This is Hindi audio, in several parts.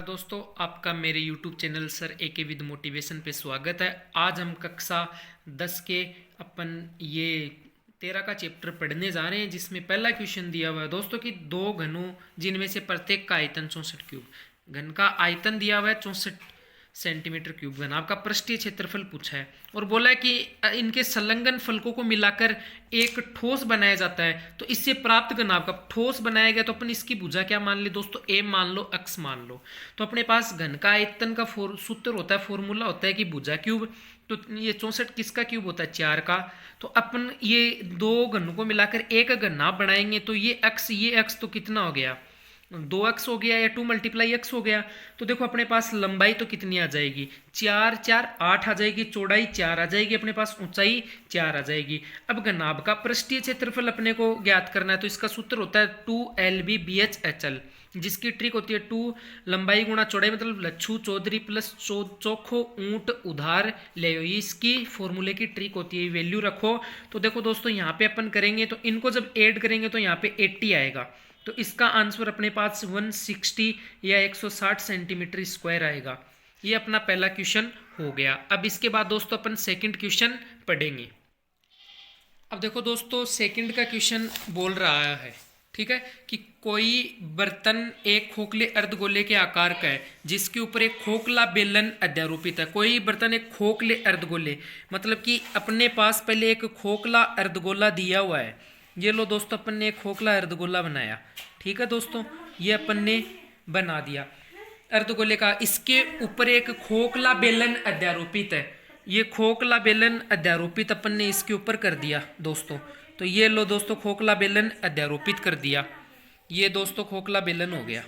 दोस्तों, आपका मेरे YouTube चैनल सर ए के विद मोटिवेशन पे स्वागत है। आज हम कक्षा 10 के अपन ये 13 का चैप्टर पढ़ने जा रहे हैं, जिसमें पहला क्वेश्चन दिया हुआ है दोस्तों कि दो घनों जिनमें से प्रत्येक का आयतन 64 क्यूब। घन का आयतन दिया हुआ है 64 सेंटीमीटर क्यूब। घन आपका पृष्ठीय क्षेत्रफल पूछा है और बोला है कि इनके संलग्न फलकों को मिलाकर एक ठोस बनाया जाता है। तो इससे प्राप्त घन आपका ठोस बनाया गया, तो अपन इसकी भुजा क्या मान ले दोस्तों, ए मान लो, अक्स मान लो। तो अपने पास घन का आयतन का सूत्र होता है, फॉर्मूला होता है कि भुजा क्यूब। तो ये 64 किसका क्यूब होता है, 4 का। तो अपन ये दो घनों को मिलाकर एक घन आप बनाएंगे, तो ये अक्स तो कितना हो गया, 2x हो गया या 2 × x हो गया। तो देखो अपने पास लंबाई तो कितनी आ जाएगी, 4 4 8 आ जाएगी, चौड़ाई 4 आ जाएगी, अपने पास ऊंचाई 4 आ जाएगी। अब घनाभ का पृष्ठीय क्षेत्रफल अपने को ज्ञात करना है, तो इसका सूत्र होता है 2LB/BHL, जिसकी ट्रिक होती है 2 लंबाई गुणा चौड़ाई, मतलब लच्छू चौधरी प्लस चोखो ऊंट उधार ले। ये इसकी फॉर्मूले की ट्रिक होती है, वैल्यू रखो। तो देखो दोस्तों, यहाँ पे अपन करेंगे तो इनको जब ऐड करेंगे तो यहाँ पे 80 आएगा। तो इसका आंसर अपने पास 160 या 160 सेंटीमीटर स्क्वायर आएगा। ये अपना पहला क्वेश्चन हो गया। अब इसके बाद दोस्तों अपन सेकंड क्वेश्चन पढ़ेंगे। अब देखो दोस्तों, सेकंड का क्वेश्चन बोल रहा है, ठीक है, कि कोई बर्तन एक खोखले अर्धगोले के आकार का है, जिसके ऊपर एक खोखला बेलन अध्यारोपित है। कोई बर्तन एक खोखले अर्धगोले, मतलब कि अपने पास पहले एक खोखला अर्धगोला दिया हुआ है। ये लो दोस्तों, अपन ने एक खोखला अर्धगोला बनाया, ठीक है दोस्तों, ये अपन ने बना दिया अर्धगोले का। इसके ऊपर एक खोखला बेलन अध्यारोपित है। ये खोखला बेलन अध्यारोपित अपन ने इसके ऊपर कर दिया दोस्तों। तो ये लो दोस्तों, खोखला बेलन अध्यारोपित कर दिया। ये दोस्तों खोखला बेलन हो गया,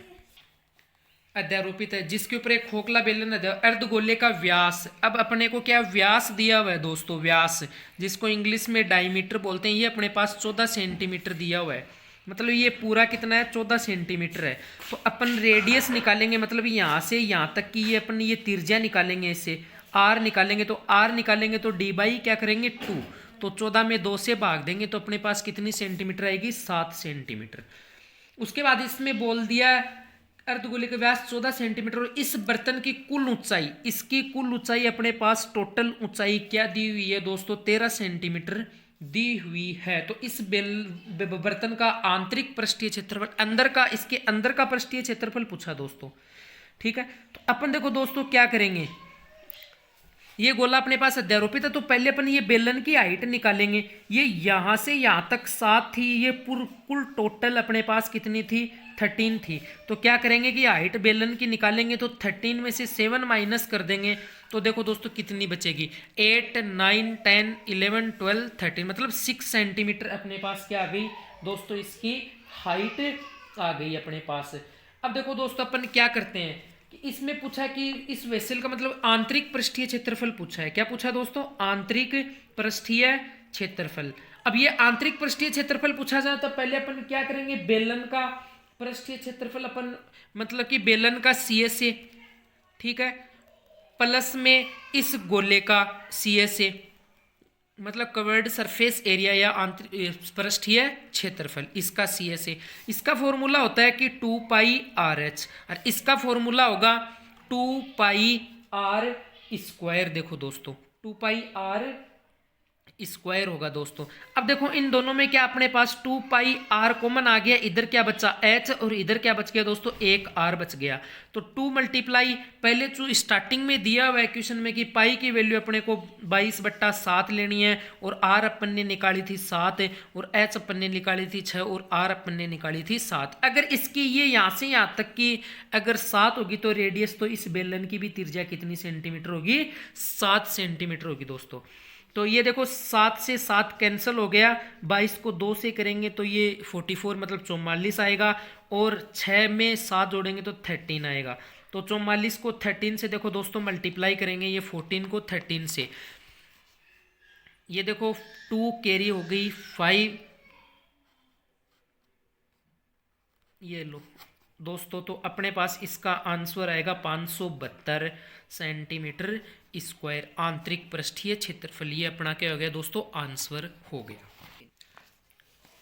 अध्यारोपित है, जिसके ऊपर एक खोखला बेलन अर्धगोले का व्यास। अब अपने को क्या व्यास दिया हुआ है दोस्तों, व्यास, जिसको इंग्लिश में डायमीटर बोलते हैं। ये अपने पास 14 सेंटीमीटर दिया हुआ है, मतलब ये पूरा कितना है, 14 सेंटीमीटर है। तो अपन रेडियस निकालेंगे, मतलब यहाँ से यहाँ तक की ये अपन ये त्रिज्या निकालेंगे, इससे आर निकालेंगे। तो आर निकालेंगे तो डी बाई क्या करेंगे 2, तो 14 में 2 से भाग देंगे तो अपने पास कितनी सेंटीमीटर आएगी, 7 सेंटीमीटर। उसके बाद इसमें बोल दिया अर्धगोले का व्यास 14 सेंटीमीटर और इस बर्तन की कुल ऊंचाई, इसकी कुल ऊंचाई अपने पास टोटल ऊंचाई क्या दी हुई है दोस्तों, 13 सेंटीमीटर दी हुई है। तो इस बर्तन का आंतरिक पृष्ठीय क्षेत्रफल, अंदर का, इसके अंदर का पृष्ठीय क्षेत्रफल पूछा दोस्तों, ठीक है। तो अपन देखो दोस्तों क्या करेंगे, ये गोला अपने पास अध्यारोपित है, तो पहले अपन ये बेलन की हाइट निकालेंगे। ये यहां से यहां तक 7 थी, ये कुल टोटल अपने पास कितनी थी, 13 थी। तो क्या करेंगे कि हाइट बेलन की निकालेंगे, तो 13 में से 7 माइनस कर देंगे। तो देखो दोस्तों कितनी बचेगी, 8 9 10 11 12 13, मतलब 6 सेंटीमीटर अपने पास क्या आ गई दोस्तों, इसकी हाइट आ गई अपने पास। अब देखो दोस्तों अपन क्या करते हैं कि इसमें पूछा कि इस वेसल का मतलब आंतरिक पृष्ठीय क्षेत्रफल पूछा है। क्या पूछा दोस्तों, आंतरिक पृष्ठीय क्षेत्रफल। अब ये आंतरिक पृष्ठीय क्षेत्रफल पूछा जाए तो पहले अपन क्या करेंगे, बेलन का पृष्ठीय क्षेत्रफल अपन, मतलब कि बेलन का CSA, ठीक है, प्लस में इस गोले का CSA, मतलब कवर्ड सरफेस एरिया या आंतरिक पृष्ठीय क्षेत्रफल, इसका CSA। इसका फॉर्मूला होता है कि 2πRH और इसका फॉर्मूला होगा 2πr²। देखो दोस्तों 2πr² होगा दोस्तों। अब देखो इन दोनों में क्या अपने पास 2πr कॉमन आ गया, इधर क्या बचा h और इधर क्या बच गया दोस्तों, एक r बच गया। तो 2 मल्टीप्लाई, पहले जो स्टार्टिंग में दिया हुआ है क्वेश्चन में कि पाई की वैल्यू अपने को 22/7 लेनी है और r अपन ने निकाली थी 7 और h अपन ने निकाली थी 6 और r अपन ने निकाली थी 7। अगर इसकी ये यहाँ से यहाँ तक की अगर 7 होगी तो रेडियस, तो इस बेलन की भी त्रिज्या कितनी सेंटीमीटर होगी, 7 सेंटीमीटर होगी दोस्तों। तो ये देखो 7 से 7 कैंसिल हो गया, 22 को 2 से करेंगे तो ये 44 मतलब 44 आएगा और 6 में 7 जोड़ेंगे तो 13 आएगा। तो 44 को 13 से देखो दोस्तों मल्टीप्लाई करेंगे, ये 14 को 13 से, ये देखो 2 कैरी हो गई 5, ये लो दोस्तों। तो अपने पास इसका आंसर आएगा 572 सेंटीमीटर स्क्वायर आंतरिक पृष्ठीय क्षेत्रफल। ये अपना क्या हो गया दोस्तों, आंसर हो गया।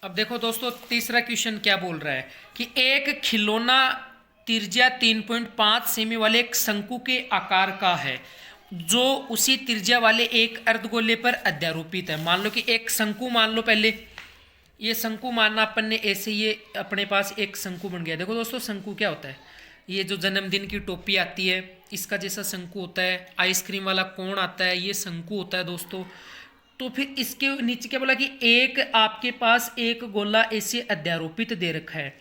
अब देखो दोस्तों तीसरा क्वेश्चन क्या बोल रहा है कि एक खिलौना त्रिज्या 3.5 सेमी वाले एक शंकु के आकार का है, जो उसी त्रिज्या वाले एक अर्धगोले पर अध्यारोपित है। मान लो कि एक शंकु मान लो, पहले ये शंकु मानना अपन ने, ऐसे ये अपने पास एक शंकु बन गया। देखो दोस्तों शंकु क्या होता है, ये जो जन्मदिन की टोपी आती है इसका जैसा शंकु होता है, आइसक्रीम वाला कोण आता है, ये शंकु होता है दोस्तों। तो फिर इसके नीचे क्या बोला कि एक आपके पास एक गोला ऐसे अध्यारोपित दे रखा है,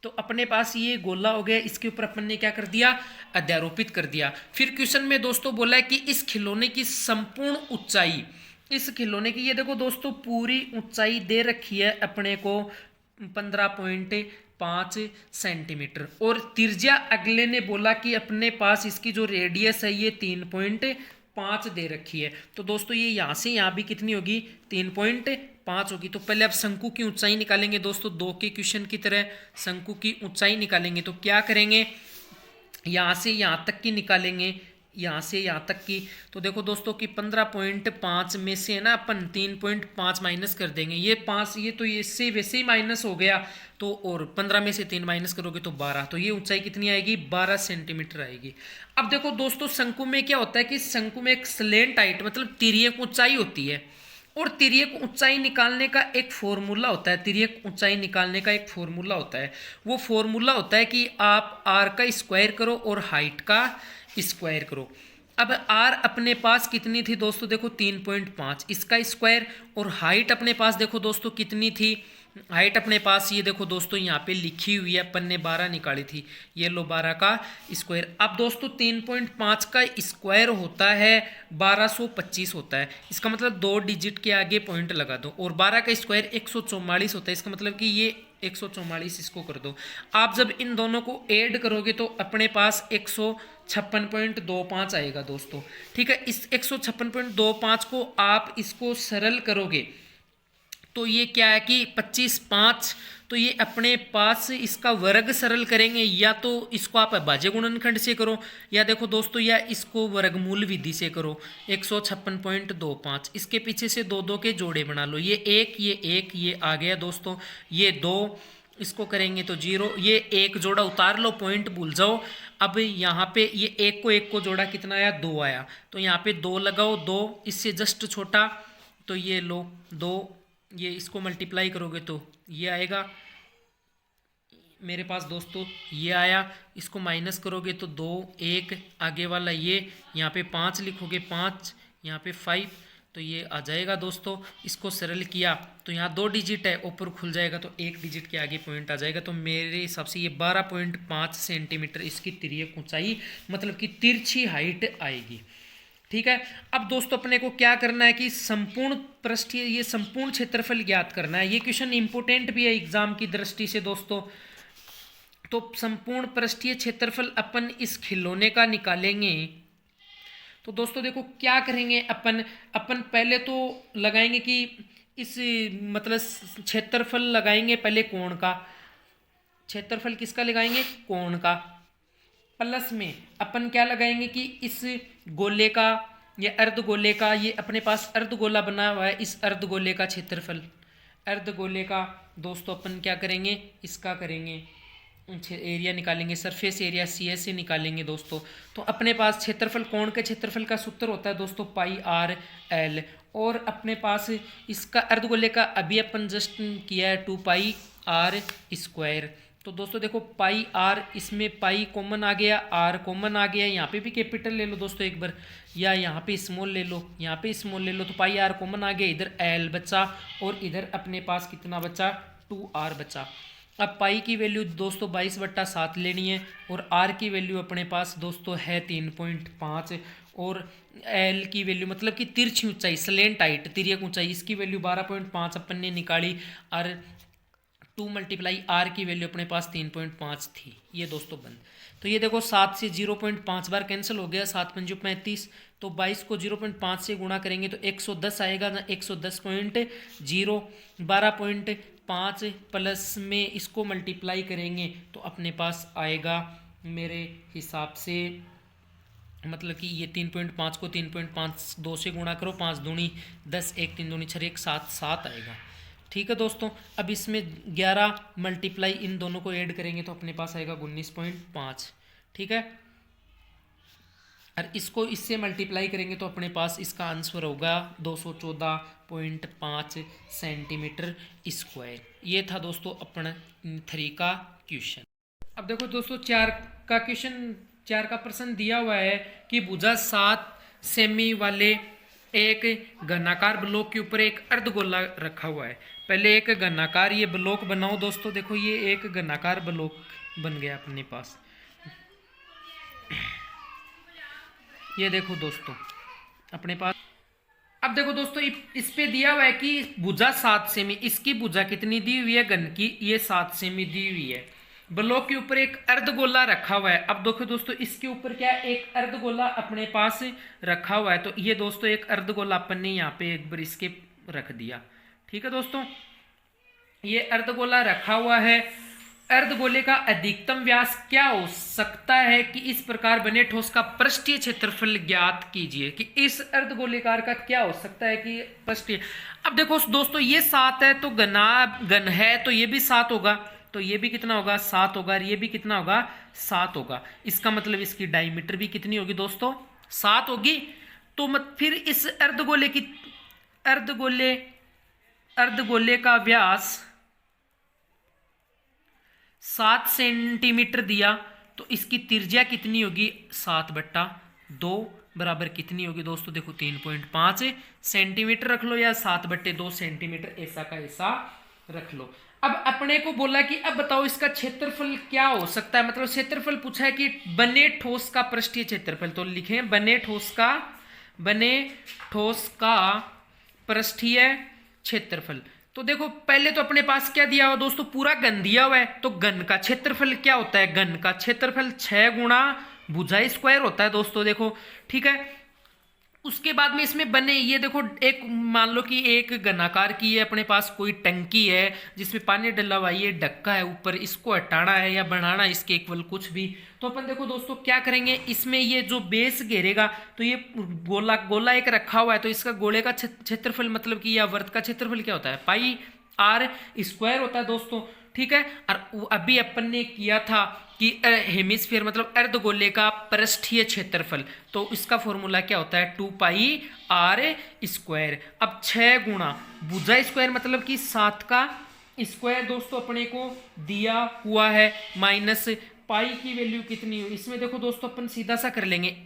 तो अपने पास ये गोला हो गया, इसके ऊपर अपन ने क्या कर दिया, अध्यारोपित कर दिया। फिर क्वेश्चन में दोस्तों बोला है कि इस खिलौने की संपूर्ण ऊंचाई, इस खिलौने की ये देखो दोस्तों पूरी ऊंचाई दे रखी है अपने को 15.5 सेंटीमीटर, और त्रिज्या अगले ने बोला कि अपने पास इसकी जो रेडियस है ये 3.5 दे रखी है। तो दोस्तों ये यहाँ से यहाँ भी कितनी होगी, 3.5 होगी। तो पहले अब शंकु की ऊंचाई निकालेंगे दोस्तों, 2 के क्वेश्चन की तरह शंकु की ऊंचाई निकालेंगे। तो क्या करेंगे, यहाँ से यहाँ तक की निकालेंगे, यहाँ से यहाँ तक की। तो देखो दोस्तों कि 15.5 में से है ना अपन 3.5 माइनस कर देंगे, ये 5, ये तो इससे वैसे ही माइनस हो गया, तो और 15 में से 3 माइनस करोगे तो 12, तो ये ऊंचाई कितनी आएगी, 12 सेंटीमीटर आएगी। अब देखो दोस्तों शंकु में क्या होता है कि शंकु में एक स्लेंट हाइट मतलब तिर्यक ऊंचाई होती है, और तिर्यक ऊंचाई निकालने का एक फॉर्मूला होता है, तिर्यक ऊंचाई निकालने का एक फॉर्मूला होता है। वो फॉर्मूला होता है कि आप आर का स्क्वायर करो और हाइट का स्क्वायर करो। अब आर अपने पास कितनी थी दोस्तों, देखो 3.5, इसका स्क्वायर, और हाइट अपने पास देखो दोस्तों कितनी थी, हाइट अपने पास ये देखो दोस्तों यहाँ पे लिखी हुई है, अपन ने 12 निकाली थी, ये लो 12 का स्क्वायर। अब दोस्तों 3.5 का स्क्वायर होता है 1225 होता है, इसका मतलब 2 डिजिट के आगे पॉइंट लगा दो, और 12 का स्क्वायर 144 होता है, इसका मतलब कि ये 144 इसको कर दो। आप जब इन दोनों को ऐड करोगे तो अपने पास 156.25 आएगा दोस्तों, ठीक है। इस 156.25 को आप इसको सरल करोगे तो ये क्या है कि 25/5, तो ये अपने पास इसका वर्ग सरल करेंगे, या तो इसको आप अभाज्य गुणनखंड से करो, या देखो दोस्तों या इसको वर्गमूल विधि से करो। 156.25, इसके पीछे से 2 के जोड़े बना लो, ये 1 ये 1 ये आ गया दोस्तों, ये 2, इसको करेंगे तो 0, ये 1 जोड़ा उतार लो, पॉइंट भूल जाओ। अब यहाँ पे ये 1 को 1 को जोड़ा कितना आया, 2 आया, तो यहाँ पे 2 लगाओ, 2 इससे जस्ट छोटा, तो ये लो 2, ये इसको मल्टीप्लाई करोगे तो ये आएगा मेरे पास दोस्तों, ये आया, इसको माइनस करोगे तो 2 1 आगे वाला ये, यहाँ पे 5 लिखोगे 5, यहाँ पे 5, तो ये आ जाएगा दोस्तों। इसको सरल किया तो यहाँ 2 डिजिट है, ऊपर खुल जाएगा तो 1 डिजिट के आगे पॉइंट आ जाएगा। तो मेरे हिसाब से ये 12.5 सेंटीमीटर इसकी तिर्यक ऊंचाई मतलब कि तिरछी हाइट आएगी, ठीक है। अब दोस्तों अपने को क्या करना है कि संपूर्ण पृष्ठीय, ये संपूर्ण क्षेत्रफल ज्ञात करना है। ये क्वेश्चन इंपोर्टेंट भी है एग्जाम की दृष्टि से दोस्तों। तो संपूर्ण पृष्ठीय क्षेत्रफल अपन इस खिलौने का निकालेंगे। तो दोस्तों देखो क्या करेंगे अपन पहले तो लगाएंगे कि इस मतलब क्षेत्रफल लगाएंगे पहले कोण का, क्षेत्रफल किसका लगाएंगे, कोण का, प्लस में अपन क्या लगाएंगे कि इस गोले का या अर्धगोले का, ये अपने पास अर्धगोला बना हुआ है, इस अर्धगोले का क्षेत्रफल, अर्धगोले का दोस्तों अपन क्या करेंगे, इसका करेंगे एरिया निकालेंगे, सरफेस एरिया CS से निकालेंगे दोस्तों। तो अपने पास क्षेत्रफल, कोण के क्षेत्रफल का सूत्र होता है दोस्तों πr/l, और अपने पास इसका अर्धगोले का अभी अपन जस्ट किया है 2πr²। तो दोस्तों देखो πr, इसमें पाई कॉमन आ गया, r कॉमन आ गया, यहाँ पे भी कैपिटल ले लो दोस्तों एक बार, या यहाँ पे स्मॉल ले लो, यहाँ पे स्मॉल ले लो, तो πr कॉमन आ गया, इधर l बचा और इधर अपने पास कितना बचा, 2r बचा। अब पाई की वैल्यू दोस्तों 22/7 लेनी है, और r की वैल्यू अपने पास दोस्तों है 3.5, और l की वैल्यू मतलब कि तिरछी ऊंचाई, स्लेंट हाइट, तिर्यक ऊंचाई, इसकी वैल्यू 12.5 अपन ने निकाली, और 2 × r की वैल्यू अपने पास 3.5 थी, ये दोस्तों बंद। तो ये देखो 7 से 0.5 बार कैंसिल हो गया, 7 × 5 = 35, तो 22 को 0.5 से गुणा करेंगे तो 110 आएगा ना, 110.0, 12.5 प्लस में इसको मल्टीप्लाई करेंगे तो अपने पास आएगा मेरे हिसाब से, मतलब कि ये 3.5 को 3.5 2 से गुणा करो, 5 दूनी 10, 1 3 दूनी 6, 1 7 7 आएगा, ठीक है दोस्तों। अब इसमें 11 मल्टीप्लाई इन दोनों को ऐड करेंगे तो अपने पास आएगा 19.5। ठीक है, और इसको इससे मल्टीप्लाई करेंगे तो अपने पास इसका आंसर होगा 214.5 सेंटीमीटर स्क्वायर। ये था दोस्तों अपना 3 का क्वेश्चन। अब देखो दोस्तों 4 का क्वेश्चन, 4 का प्रश्न दिया हुआ है कि भुजा 7 सेमी वाले एक घनाकार ब्लॉक के ऊपर एक अर्धगोला रखा हुआ है। पहले एक घनाकार ये ब्लॉक बनाओ दोस्तों। देखो ये एक घनाकार ब्लॉक बन गया अपने पास। ये देखो दोस्तों अपने पास। अब देखो दोस्तों इस पे दिया हुआ है कि भुजा 7 सेमी, इसकी भुजा कितनी दी हुई है घन की, ये 7 सेमी दी हुई है। ब्लॉक के ऊपर एक अर्धगोला रखा हुआ है। अब देखो दोस्तों इसके ऊपर क्या है, एक अर्धगोला अपने पास रखा हुआ है। तो ये दोस्तों एक अर्धगोला अपन ने यहाँ पे एक बार इसके रख दिया। ठीक है दोस्तों, ये अर्धगोला रखा हुआ है। अर्धगोले का अधिकतम व्यास क्या हो सकता है कि इस प्रकार बने ठोस का पृष्ठीय क्षेत्रफल ज्ञात कीजिए। कि इस अर्धगोलेकार का क्या हो सकता है कि पृष्ठीय। अब देखो दोस्तों ये 7 है तो घन है तो ये भी 7 होगा, तो ये भी कितना होगा 7 होगा, और ये भी कितना होगा 7 होगा। इसका मतलब इसकी डायमीटर भी कितनी होगी दोस्तों 7 होगी। तो मत फिर इस अर्धगोले का व्यास 7 सेंटीमीटर दिया तो इसकी त्रिज्या कितनी होगी 7/2 बराबर कितनी होगी दोस्तों। देखो 3.5 सेंटीमीटर रख लो या 7/2 सेंटीमीटर, ऐसा का ऐसा रख लो। अब अपने को बोला कि अब बताओ इसका क्षेत्रफल क्या हो सकता है। मतलब क्षेत्रफल पूछा है कि बने ठोस का पृष्ठीय क्षेत्रफल। तो लिखें बने ठोस का पृष्ठीय क्षेत्रफल। तो देखो पहले तो अपने पास क्या दिया हुआ दोस्तों, पूरा घन दिया हुआ है। तो घन का क्षेत्रफल क्या होता है, घन का क्षेत्रफल 6 गुणा भुजा स्क्वायर होता है दोस्तों। देखो ठीक है, उसके बाद में इसमें बने ये देखो एक मान लो कि एक घनाकार की है अपने पास कोई टंकी है जिसमें पानी डला हुआ है, ये ढक्का है ऊपर, इसको हटाना है या बढ़ाना इसके इक्वल कुछ भी। तो अपन देखो दोस्तों क्या करेंगे, इसमें ये जो बेस घेरेगा तो ये गोला एक रखा हुआ है। तो इसका गोले का क्षेत्रफल मतलब कि या वर्त का क्षेत्रफल क्या होता है पाई आर स्क्वायर होता है दोस्तों। ठीक है, और अभी अपन ने किया था कि हेमिस्फीयर मतलब अर्धगोले का पृष्ठीय क्षेत्रफल, तो इसका फॉर्मूला क्या होता है 2 पाई आर स्क्वायर। अब 6 गुणा भुजा स्क्वायर मतलब कि 7 का स्क्वायर दोस्तों अपने को दिया हुआ है, माइनस पाई की वैल्यू कितनी हो। इसमें देखो दोस्तों अपन सीधा सा कर लेंगे,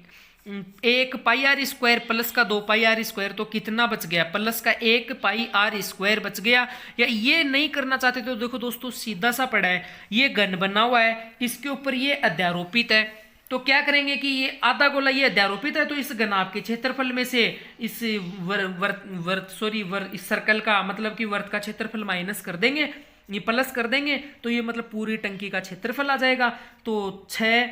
1 पाई आर स्क्वायर प्लस का 2 पाई आर स्क्वायर, तो कितना बच गया प्लस का 1 पाई आर स्क्वायर बच गया। या ये नहीं करना चाहते तो देखो दोस्तों सीधा सा पड़ा है, ये घन बना हुआ है, इसके ऊपर ये अध्यारोपित है। तो क्या करेंगे कि ये आधा गोला ये अध्यारोपित है तो इस घनाभ के क्षेत्रफल में से इस इस सर्कल का मतलब कि वर्त का क्षेत्रफल माइनस कर देंगे, ये प्लस कर देंगे तो ये मतलब पूरी टंकी का क्षेत्रफल आ जाएगा। तो 6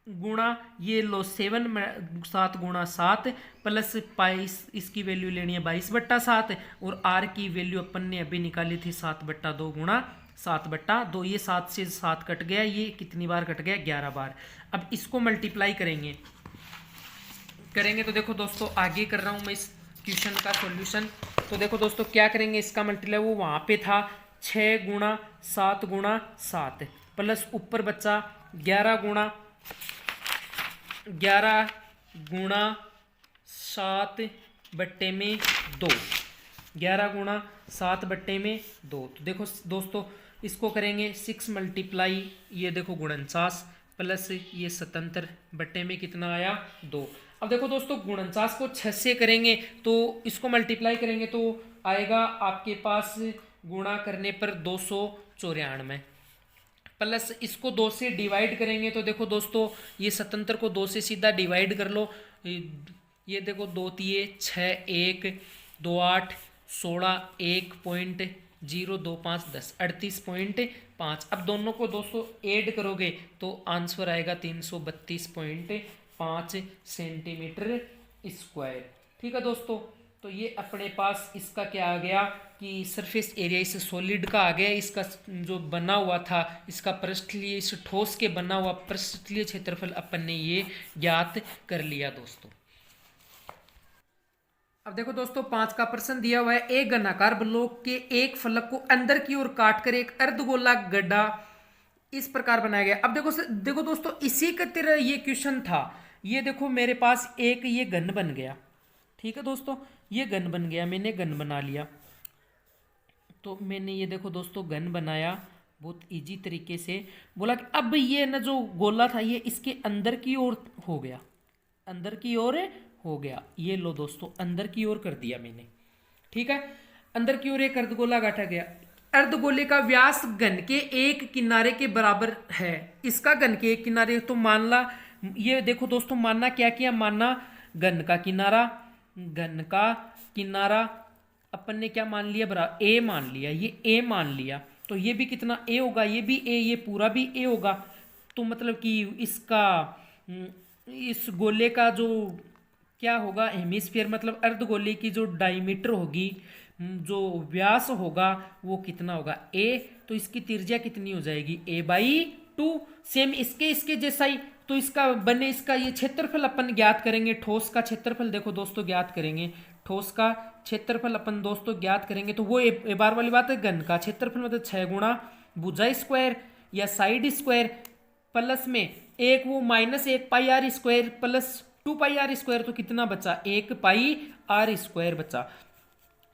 गुणा ये लो 7 गुणा 7 प्लस पाई, इसकी वैल्यू लेनी है 22/7 और आर की वैल्यू अपन ने अभी निकाली थी 7/2 गुणा 7/2। ये 7 से 7 कट गया, ये कितनी बार कट गया 11 बार। अब इसको मल्टीप्लाई करेंगे तो देखो दोस्तों आगे कर रहा हूं मैं इस क्वेश्चन का सॉल्यूशन। तो देखो दोस्तों क्या करेंगे, इसका मल्टीप्लाई वो वहां पे था 6 गुणा 7 गुणा 7 प्लस ऊपर बच्चा 11 गुणा 7/2, 11 गुणा 7/2। तो देखो दोस्तों इसको करेंगे 6 मल्टीप्लाई ये देखो 49 प्लस ये 77 बट्टे में कितना आया 2। अब देखो दोस्तों 49 को 6 से करेंगे तो इसको मल्टीप्लाई करेंगे तो आएगा आपके पास गुणा करने पर 294 प्लस इसको 2 से डिवाइड करेंगे तो देखो दोस्तों ये 77 को 2 से सीधा डिवाइड कर लो। ये देखो 2 तिये 6 1 2 8 16 1.025 10 38.5। अब दोनों को दोस्तों ऐड करोगे तो आंसर आएगा 332.5 सेंटीमीटर स्क्वायर। ठीक है दोस्तों, तो ये अपने पास इसका क्या आ गया कि सरफेस एरिया इस सॉलिड का आ गया, इसका जो बना हुआ था इसका पृष्ठीय इस ठोस के बना हुआ पृष्ठीय क्षेत्रफल अपन ने ये ज्ञात कर लिया दोस्तों। अब देखो दोस्तों 5 का प्रश्न दिया हुआ है, एक घनाकार ब्लॉक के एक फलक को अंदर की ओर काटकर एक अर्धगोला गड्ढा इस प्रकार बनाया गया। अब देखो देखो दोस्तों इसी का तेरा ये क्वेश्चन था। ये देखो मेरे पास एक ये गन बन गया, ठीक है दोस्तों, ये गन बन गया, मैंने गन बना लिया। तो मैंने ये देखो दोस्तों गन बनाया बहुत इजी तरीके से। बोला कि अब ये ना जो गोला था ये इसके अंदर की ओर हो गया, अंदर की ओर हो गया। ये लो दोस्तों अंदर की ओर कर दिया मैंने, ठीक है। अंदर की ओर एक अर्धगोला काटा गया। अर्धगोले का व्यास घन के एक किनारे के बराबर है। इसका घन के एक किनारे, तो मान ला ये देखो दोस्तों, मानना क्या किया, मानना घन का किनारा, घन का किनारा अपन ने क्या मान लिया, बराबर ए मान लिया, ये ए मान लिया। तो ये भी कितना ए होगा, ये भी ए, ये पूरा भी ए होगा। तो मतलब कि इसका इस गोले का जो क्या होगा, हेमिस्फीयर मतलब अर्धगोले की जो डायमीटर होगी, जो व्यास होगा वो कितना होगा, ए। तो इसकी त्रिज्या कितनी हो जाएगी, a/2। सेम इसके इसके जैसा ही, तो इसका बने इसका ये क्षेत्रफल अपन ज्ञात करेंगे। ठोस का क्षेत्रफल देखो दोस्तों ज्ञात करेंगे, ठोस का क्षेत्रफल अपन दोस्तों ज्ञात करेंगे। तो वो एक बार वाली बात है, घन का क्षेत्रफल मतलब 6 गुणा भुजा स्क्वायर या साइड स्क्वायर प्लस में एक वो -1 pi r square plus 2 pi r square. तो कितना बचा, 1 पाई आर स्क्वायर बचा।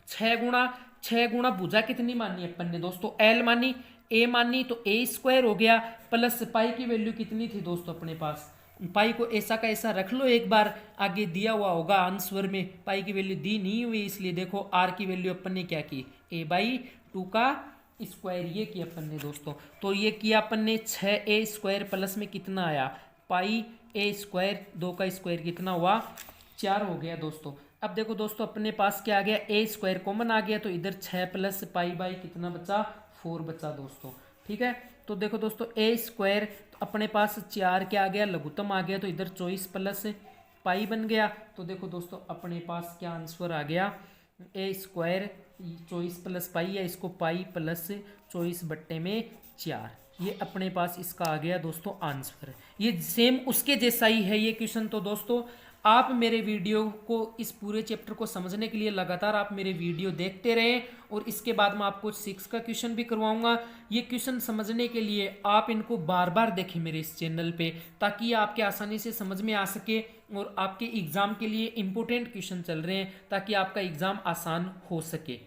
6 गुणा भुजा कितनी मानी अपन ने दोस्तों, एल मानी, ए मानी, तो ए स्क्वायर हो गया प्लस पाई की वैल्यू कितनी थी दोस्तों अपने पास। पाई को ऐसा का ऐसा रख लो, एक बार आगे दिया हुआ होगा आंसर में, पाई की वैल्यू दी नहीं हुई, इसलिए देखो आर की वैल्यू अपन ने क्या की, a/2 का स्क्वायर ये किया अपन ने दोस्तों। तो ये किया अपन ने 6a स्क्वायर प्लस में कितना आया, पाई ए स्क्वायर, 2 का स्क्वायर कितना हुआ, 4 हो गया दोस्तों। अब देखो दोस्तों अपने पास क्या आ गया, ए स्क्वायर कॉमन आ गया, तो इधर 6 प्लस पाई बाई कितना बचा, 4 बचा दोस्तों, ठीक है। तो देखो दोस्तों ए स्क्वायर अपने पास 4 क्या आ गया, लघुत्तम आ गया, तो इधर 24 प्लस पाई बन गया। तो देखो दोस्तों अपने पास क्या आंसर आ गया, ए स्क्वायर 24 प्लस पाई है, इसको पाई प्लस 24/4, ये अपने पास इसका आ गया दोस्तों आंसर। ये सेम उसके जैसा ही है ये क्वेश्चन। तो दोस्तों आप मेरे वीडियो को, इस पूरे चैप्टर को समझने के लिए लगातार आप मेरे वीडियो देखते रहें, और इसके बाद मैं आपको 6 का क्वेश्चन भी करवाऊंगा। ये क्वेश्चन समझने के लिए आप इनको बार बार देखें मेरे इस चैनल पे, ताकि ये आपके आसानी से समझ में आ सके, और आपके एग्ज़ाम के लिए इम्पोर्टेंट क्वेश्चन चल रहे हैं, ताकि आपका एग्ज़ाम आसान हो सके।